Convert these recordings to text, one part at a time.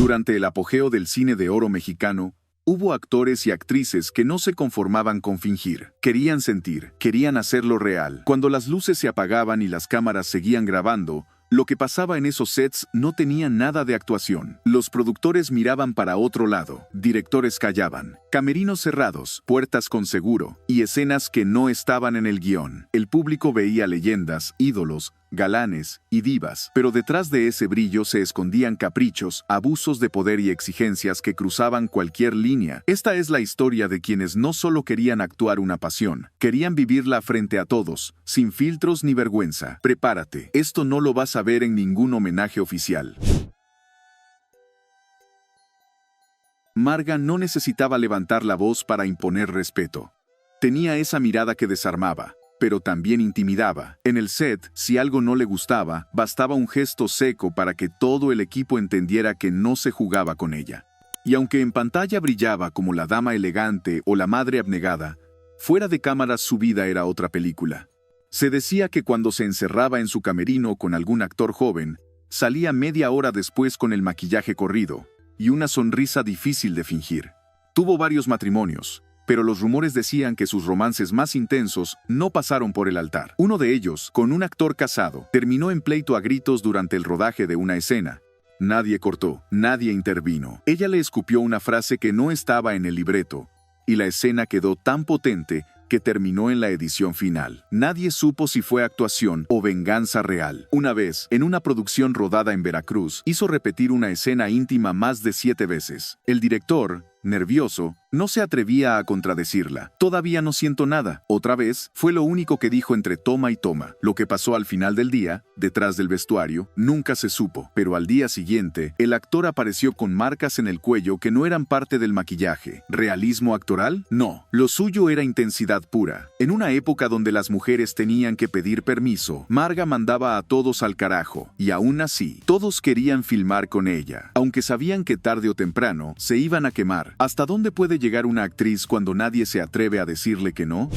Durante el apogeo del cine de oro mexicano, hubo actores y actrices que no se conformaban con fingir. Querían sentir, querían hacerlo real. Cuando las luces se apagaban y las cámaras seguían grabando, lo que pasaba en esos sets no tenía nada de actuación. Los productores miraban para otro lado, directores callaban, camerinos cerrados, puertas con seguro y escenas que no estaban en el guión. El público veía leyendas, ídolos, galanes y divas, pero detrás de ese brillo se escondían caprichos, abusos de poder y exigencias que cruzaban cualquier línea. Esta es la historia de quienes no solo querían actuar una pasión, querían vivirla frente a todos, sin filtros ni vergüenza. Prepárate, esto no lo vas a ver en ningún homenaje oficial. Marga no necesitaba levantar la voz para imponer respeto. Tenía esa mirada que desarmaba, pero también intimidaba. En el set, si algo no le gustaba, bastaba un gesto seco para que todo el equipo entendiera que no se jugaba con ella. Y aunque en pantalla brillaba como la dama elegante o la madre abnegada, fuera de cámaras su vida era otra película. Se decía que cuando se encerraba en su camerino con algún actor joven, salía media hora después con el maquillaje corrido y una sonrisa difícil de fingir. Tuvo varios matrimonios, pero los rumores decían que sus romances más intensos no pasaron por el altar. Uno de ellos, con un actor casado, terminó en pleito a gritos durante el rodaje de una escena. Nadie cortó, nadie intervino. Ella le escupió una frase que no estaba en el libreto, y la escena quedó tan potente que terminó en la edición final. Nadie supo si fue actuación o venganza real. Una vez, en una producción rodada en Veracruz, hizo repetir una escena íntima más de 7 veces. El director, nervioso, no se atrevía a contradecirla. Todavía no siento nada. Otra vez, fue lo único que dijo entre toma y toma. Lo que pasó al final del día, detrás del vestuario, nunca se supo. Pero al día siguiente, el actor apareció con marcas en el cuello que no eran parte del maquillaje. ¿Realismo actoral? No. Lo suyo era intensidad pura. En una época donde las mujeres tenían que pedir permiso, Marga mandaba a todos al carajo. Y aún así, todos querían filmar con ella. Aunque sabían que tarde o temprano, se iban a quemar. ¿Hasta dónde puede llegar una actriz cuando nadie se atreve a decirle que no?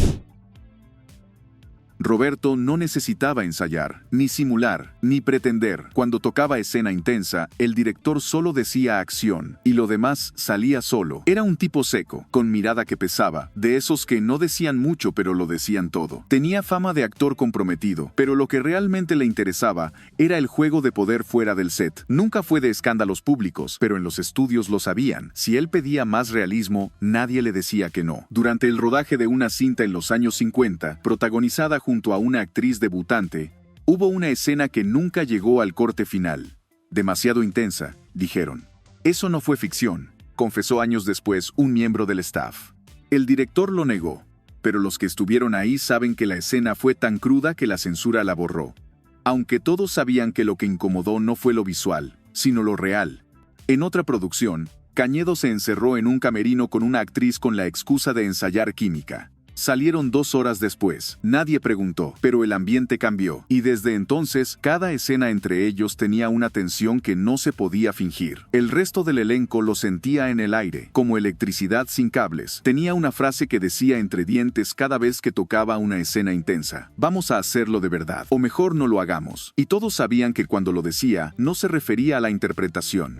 Roberto no necesitaba ensayar, ni simular, ni pretender. Cuando tocaba escena intensa, el director solo decía acción, y lo demás salía solo. Era un tipo seco, con mirada que pesaba, de esos que no decían mucho pero lo decían todo. Tenía fama de actor comprometido, pero lo que realmente le interesaba era el juego de poder fuera del set. Nunca fue de escándalos públicos, pero en los estudios lo sabían. Si él pedía más realismo, nadie le decía que no. Durante el rodaje de una cinta en los años 50, protagonizada junto a una actriz debutante, hubo una escena que nunca llegó al corte final. Demasiado intensa, dijeron. Eso no fue ficción, confesó años después un miembro del staff. El director lo negó, pero los que estuvieron ahí saben que la escena fue tan cruda que la censura la borró. Aunque todos sabían que lo que incomodó no fue lo visual, sino lo real. En otra producción, Cañedo se encerró en un camerino con una actriz con la excusa de ensayar química. Salieron 2 horas después. Nadie preguntó, pero el ambiente cambió. Y desde entonces, cada escena entre ellos tenía una tensión que no se podía fingir. El resto del elenco lo sentía en el aire, como electricidad sin cables. Tenía una frase que decía entre dientes cada vez que tocaba una escena intensa. Vamos a hacerlo de verdad, o mejor no lo hagamos. Y todos sabían que cuando lo decía, no se refería a la interpretación.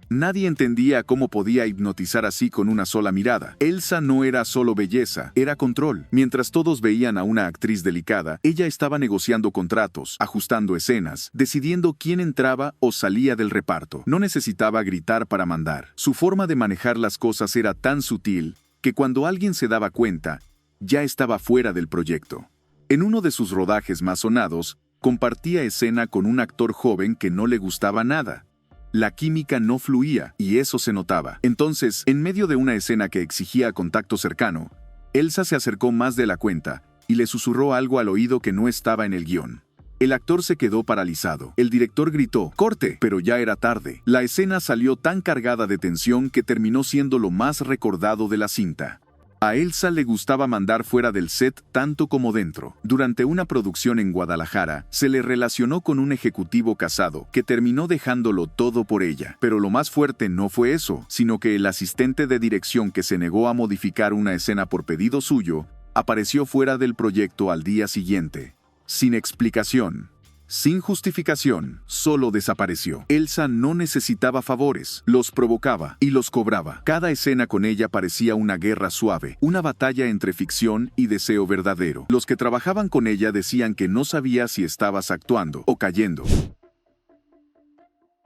Nadie entendía cómo podía hipnotizar así con una sola mirada. Elsa no era solo belleza, era control. Mientras todos veían a una actriz delicada, ella estaba negociando contratos, ajustando escenas, decidiendo quién entraba o salía del reparto. No necesitaba gritar para mandar. Su forma de manejar las cosas era tan sutil que cuando alguien se daba cuenta, ya estaba fuera del proyecto. En uno de sus rodajes más sonados, compartía escena con un actor joven que no le gustaba nada. La química no fluía, y eso se notaba. Entonces, en medio de una escena que exigía contacto cercano, Elsa se acercó más de la cuenta y le susurró algo al oído que no estaba en el guión. El actor se quedó paralizado. El director gritó, ¡corte! Pero ya era tarde. La escena salió tan cargada de tensión que terminó siendo lo más recordado de la cinta. A Elsa le gustaba mandar fuera del set tanto como dentro. Durante una producción en Guadalajara, se le relacionó con un ejecutivo casado que terminó dejándolo todo por ella. Pero lo más fuerte no fue eso, sino que el asistente de dirección que se negó a modificar una escena por pedido suyo, apareció fuera del proyecto al día siguiente. Sin explicación. sin justificación, solo desapareció. Elsa no necesitaba favores, los provocaba y los cobraba. Cada escena con ella parecía una guerra suave, una batalla entre ficción y deseo verdadero. Los que trabajaban con ella decían que no sabía si estabas actuando o cayendo.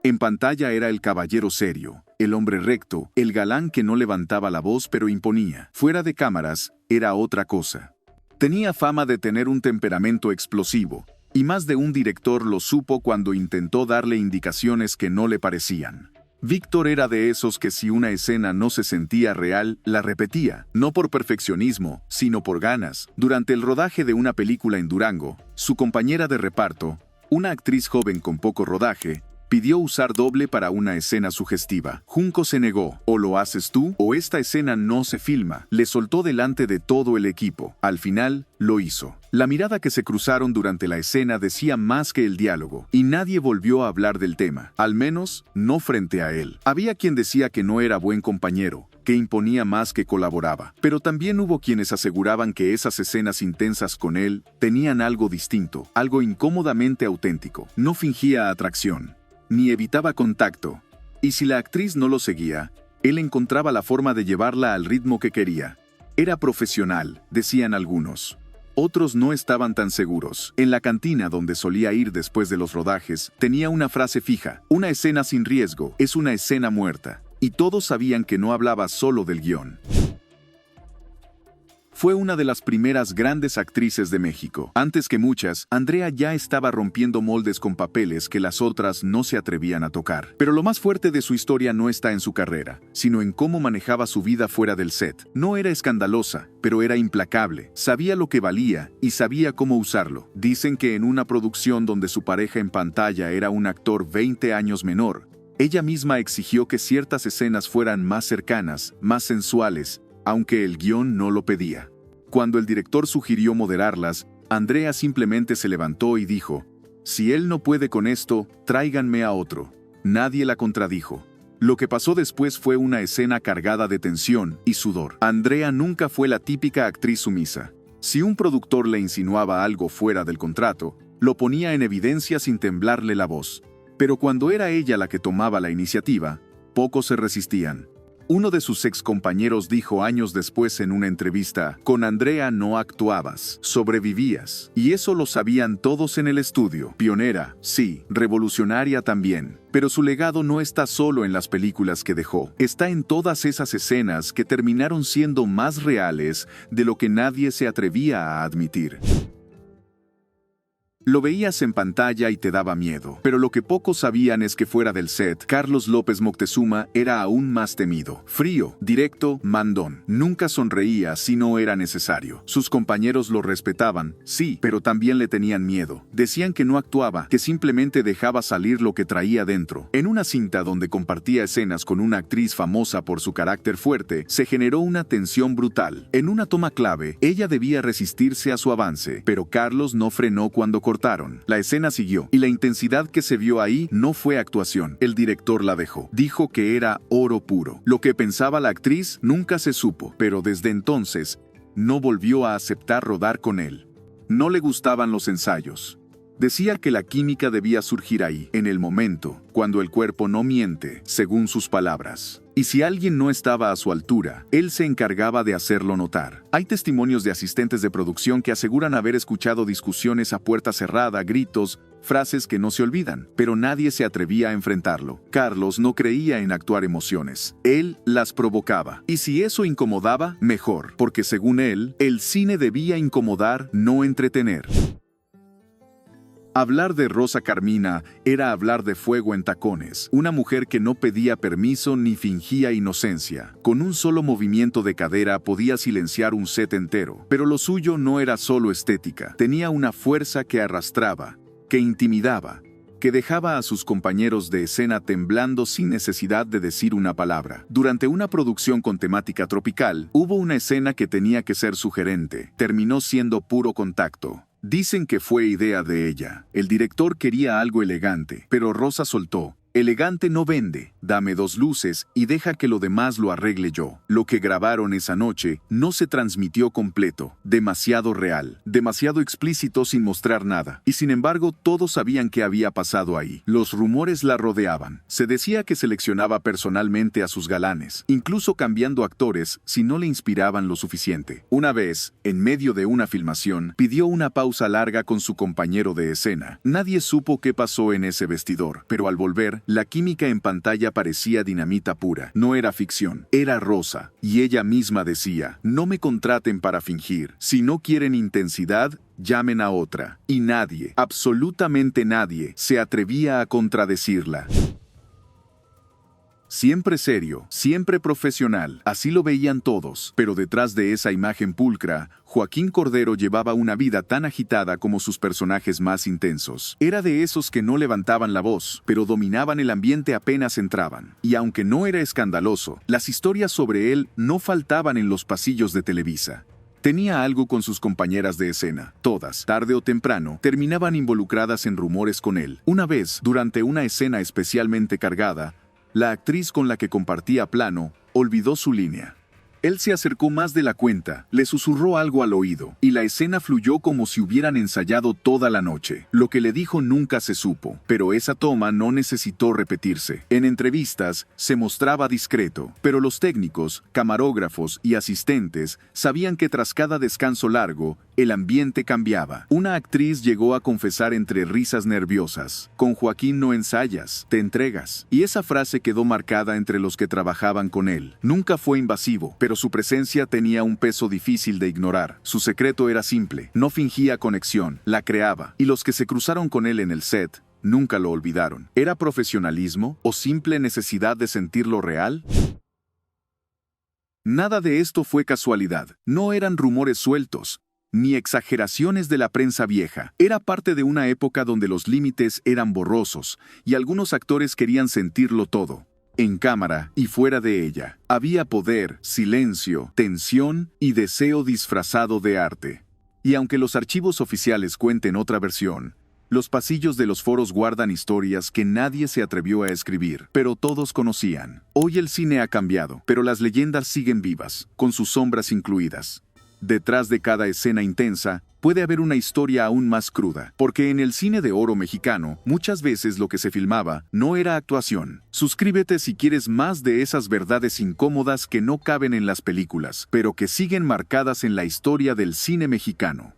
En pantalla era el caballero serio, el hombre recto, el galán que no levantaba la voz pero imponía. Fuera de cámaras, era otra cosa. Tenía fama de tener un temperamento explosivo, y más de un director lo supo cuando intentó darle indicaciones que no le parecían. Víctor era de esos que si una escena no se sentía real, la repetía, no por perfeccionismo, sino por ganas. Durante el rodaje de una película en Durango, su compañera de reparto, una actriz joven con poco rodaje, pidió usar doble para una escena sugestiva. Junco se negó, o lo haces tú, o esta escena no se filma. Le soltó delante de todo el equipo. Al final, lo hizo. La mirada que se cruzaron durante la escena decía más que el diálogo, y nadie volvió a hablar del tema, al menos no frente a él. Había quien decía que no era buen compañero, que imponía más que colaboraba, pero también hubo quienes aseguraban que esas escenas intensas con él tenían algo distinto, algo incómodamente auténtico. No fingía atracción, ni evitaba contacto, y si la actriz no lo seguía, él encontraba la forma de llevarla al ritmo que quería. Era profesional, decían algunos. Otros no estaban tan seguros. En la cantina donde solía ir después de los rodajes, tenía una frase fija: una escena sin riesgo es una escena muerta. Y todos sabían que no hablaba solo del guión. Fue una de las primeras grandes actrices de México. Antes que muchas, Andrea ya estaba rompiendo moldes con papeles que las otras no se atrevían a tocar. Pero lo más fuerte de su historia no está en su carrera, sino en cómo manejaba su vida fuera del set. No era escandalosa, pero era implacable. Sabía lo que valía y sabía cómo usarlo. Dicen que en una producción donde su pareja en pantalla era un actor 20 años menor, ella misma exigió que ciertas escenas fueran más cercanas, más sensuales, aunque el guión no lo pedía. Cuando el director sugirió moderarlas, Andrea simplemente se levantó y dijo: si él no puede con esto, tráiganme a otro. Nadie la contradijo. Lo que pasó después fue una escena cargada de tensión y sudor. Andrea nunca fue la típica actriz sumisa. Si un productor le insinuaba algo fuera del contrato, lo ponía en evidencia sin temblarle la voz. Pero cuando era ella la que tomaba la iniciativa, pocos se resistían. Uno de sus excompañeros dijo años después en una entrevista: con Andrea no actuabas, sobrevivías. Y eso lo sabían todos en el estudio. Pionera, sí, revolucionaria también. Pero su legado no está solo en las películas que dejó. Está en todas esas escenas que terminaron siendo más reales de lo que nadie se atrevía a admitir. Lo veías en pantalla y te daba miedo, pero lo que pocos sabían es que fuera del set, Carlos López Moctezuma era aún más temido. Frío, directo, mandón. Nunca sonreía si no era necesario. Sus compañeros lo respetaban, sí, pero también le tenían miedo. Decían que no actuaba, que simplemente dejaba salir lo que traía dentro. En una cinta donde compartía escenas con una actriz famosa por su carácter fuerte, se generó una tensión brutal. En una toma clave, ella debía resistirse a su avance, pero Carlos no frenó cuando cortaron. La escena siguió, y la intensidad que se vio ahí no fue actuación. El director la dejó. Dijo que era oro puro. Lo que pensaba la actriz nunca se supo, pero desde entonces no volvió a aceptar rodar con él. No le gustaban los ensayos. Decía que la química debía surgir ahí, en el momento, cuando el cuerpo no miente, según sus palabras. Y si alguien no estaba a su altura, él se encargaba de hacerlo notar. Hay testimonios de asistentes de producción que aseguran haber escuchado discusiones a puerta cerrada, gritos, frases que no se olvidan, pero nadie se atrevía a enfrentarlo. Carlos no creía en actuar emociones. Él las provocaba. Y si eso incomodaba, mejor, porque según él, el cine debía incomodar, no entretener. Hablar de Rosa Carmina era hablar de fuego en tacones, una mujer que no pedía permiso ni fingía inocencia. Con un solo movimiento de cadera podía silenciar un set entero, pero lo suyo no era solo estética, tenía una fuerza que arrastraba, que intimidaba, que dejaba a sus compañeros de escena temblando sin necesidad de decir una palabra. Durante una producción con temática tropical, hubo una escena que tenía que ser sugerente, terminó siendo puro contacto. Dicen que fue idea de ella. El director quería algo elegante, pero Rosa soltó: Elegante no vende, dame 2 luces y deja que lo demás lo arregle yo. Lo que grabaron esa noche no se transmitió completo, demasiado real, demasiado explícito sin mostrar nada. Y sin embargo, todos sabían qué había pasado ahí. Los rumores la rodeaban. Se decía que seleccionaba personalmente a sus galanes, incluso cambiando actores si no le inspiraban lo suficiente. Una vez, en medio de una filmación, pidió una pausa larga con su compañero de escena. Nadie supo qué pasó en ese vestidor, pero al volver, la química en pantalla parecía dinamita pura. No era ficción, era Rosa. Y ella misma decía, no me contraten para fingir. Si no quieren intensidad, llamen a otra. Y nadie, absolutamente nadie, se atrevía a contradecirla. Siempre serio, siempre profesional, así lo veían todos, pero detrás de esa imagen pulcra, Joaquín Cordero llevaba una vida tan agitada como sus personajes más intensos. Era de esos que no levantaban la voz, pero dominaban el ambiente apenas entraban. Y aunque no era escandaloso, las historias sobre él no faltaban en los pasillos de Televisa. Tenía algo con sus compañeras de escena. Todas, tarde o temprano, terminaban involucradas en rumores con él. Una vez, durante una escena especialmente cargada, la actriz con la que compartía plano olvidó su línea. Él se acercó más de la cuenta, le susurró algo al oído, y la escena fluyó como si hubieran ensayado toda la noche. Lo que le dijo nunca se supo, pero esa toma no necesitó repetirse. En entrevistas se mostraba discreto, pero los técnicos, camarógrafos y asistentes sabían que tras cada descanso largo, el ambiente cambiaba. Una actriz llegó a confesar entre risas nerviosas, con Joaquín no ensayas, te entregas. Y esa frase quedó marcada entre los que trabajaban con él. Nunca fue invasivo, pero su presencia tenía un peso difícil de ignorar. Su secreto era simple, no fingía conexión, la creaba. Y los que se cruzaron con él en el set, nunca lo olvidaron. ¿Era profesionalismo o simple necesidad de sentirlo real? Nada de esto fue casualidad. No eran rumores sueltos, ni exageraciones de la prensa vieja. Era parte de una época donde los límites eran borrosos y algunos actores querían sentirlo todo. En cámara y fuera de ella, había poder, silencio, tensión y deseo disfrazado de arte. Y aunque los archivos oficiales cuenten otra versión, los pasillos de los foros guardan historias que nadie se atrevió a escribir, pero todos conocían. Hoy el cine ha cambiado, pero las leyendas siguen vivas, con sus sombras incluidas. Detrás de cada escena intensa, puede haber una historia aún más cruda, porque en el cine de oro mexicano, muchas veces lo que se filmaba no era actuación. Suscríbete si quieres más de esas verdades incómodas que no caben en las películas, pero que siguen marcadas en la historia del cine mexicano.